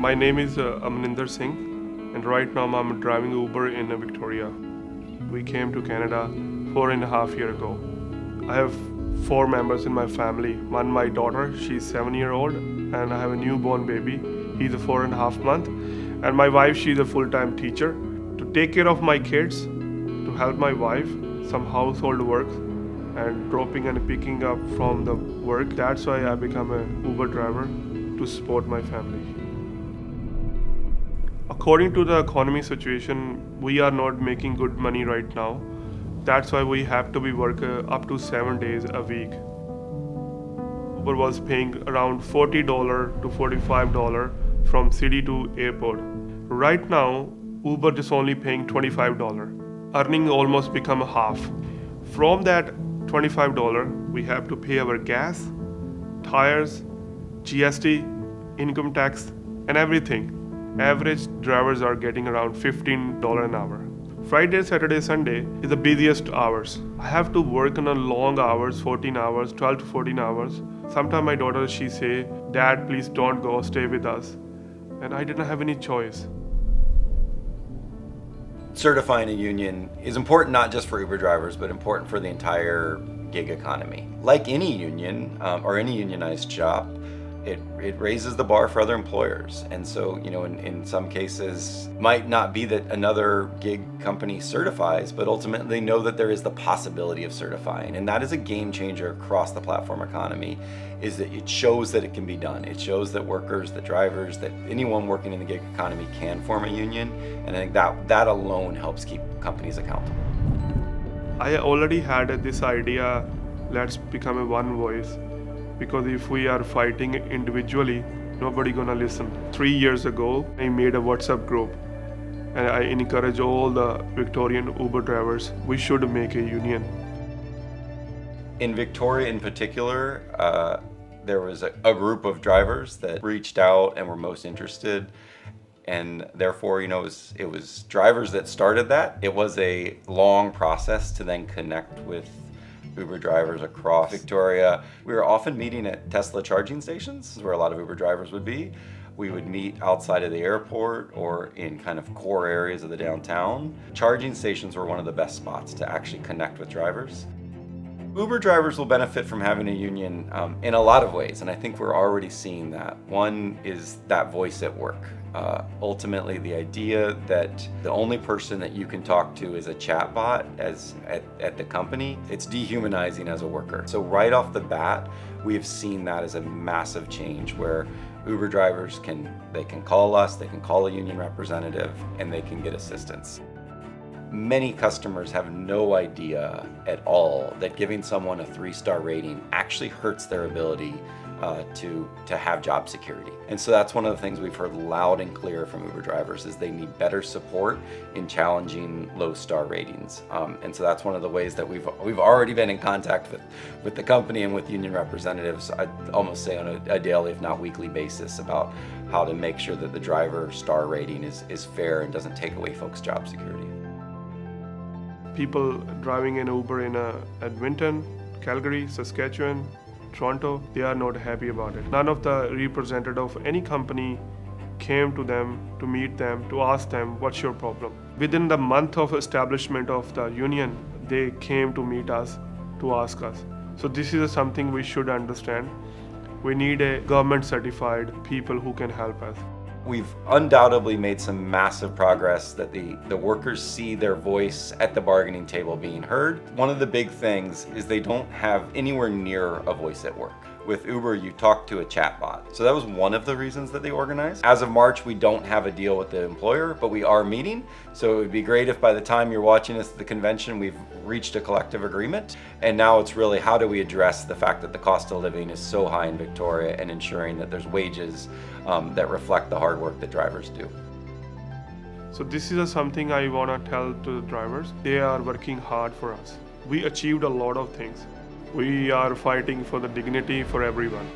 My name is Amaninder Singh, and right now I'm driving Uber in Victoria. We came to Canada 4.5 years ago. I have 4 members in my family. One, my daughter, she's 7-year-old, and I have a newborn baby. He's a 4.5 month. And my wife, she's a full-time teacher. To take care of my kids, to help my wife, some household work, and dropping and picking up from the work. That's why I become an Uber driver to support my family. According to the economy situation, we are not making good money right now. That's why we have to be work up to 7 days a week. Uber was paying around $40 to $45 from city to airport. Right now, Uber is only paying $25. Earning almost become half. From that $25, we have to pay our gas, tires, GST, income tax, and everything. Average drivers are getting around $15 an hour. Friday, Saturday, Sunday is the busiest hours. I have to work on a long hours, 14 hours, 12 to 14 hours. Sometimes my daughter, she say, "Dad, please don't go, stay with us." And I didn't have any choice. Certifying a union is important not just for Uber drivers, but important for the entire gig economy. Like any union or any unionized shop, it raises the bar for other employers. And so, in some cases, might not be that another gig company certifies, but ultimately they know that there is the possibility of certifying. And that is a game changer across the platform economy, is that it shows that it can be done. It shows that workers, that drivers, that anyone working in the gig economy can form a union. And I think that alone helps keep companies accountable. I already had this idea, let's become a one voice. Because if we are fighting individually, nobody gonna listen. 3 years ago, I made a WhatsApp group, and I encourage all the Victorian Uber drivers, we should make a union. In Victoria in particular, there was a group of drivers that reached out and were most interested. And therefore, it was drivers that started that. It was a long process to then connect with Uber drivers across Victoria. We were often meeting at Tesla charging stations, where a lot of Uber drivers would be. We would meet outside of the airport or in kind of core areas of the downtown. Charging stations were one of the best spots to actually connect with drivers. Uber drivers will benefit from having a union in a lot of ways, and I think we're already seeing that. One is that voice at work. Ultimately, the idea that the only person that you can talk to is a chatbot at the company, it's dehumanizing as a worker. So right off the bat, we have seen that as a massive change where Uber drivers can call us, they can call a union representative, and they can get assistance. Many customers have no idea at all that giving someone a 3-star rating actually hurts their ability to have job security. And so that's one of the things we've heard loud and clear from Uber drivers is they need better support in challenging low star ratings. And so that's one of the ways that we've already been in contact with the company and with union representatives, I'd almost say on a daily, if not weekly basis, about how to make sure that the driver star rating is fair and doesn't take away folks' job security. People driving in Uber in Edmonton, Calgary, Saskatchewan, Toronto, they are not happy about it. None of the representative of any company came to them to meet them, to ask them, what's your problem? Within the month of establishment of the union, they came to meet us to ask us. So this is something we should understand. We need a government certified people who can help us. We've undoubtedly made some massive progress that the workers see their voice at the bargaining table being heard. One of the big things is they don't have anywhere near a voice at work. With Uber, you talk to a chatbot. So that was one of the reasons that they organized. As of March, we don't have a deal with the employer, but we are meeting. So it would be great if by the time you're watching this at the convention, we've reached a collective agreement. And now it's really how do we address the fact that the cost of living is so high in Victoria and ensuring that there's wages that reflect the hard work that drivers do. So this is something I want to tell to the drivers. They are working hard for us. We achieved a lot of things. We are fighting for the dignity for everyone.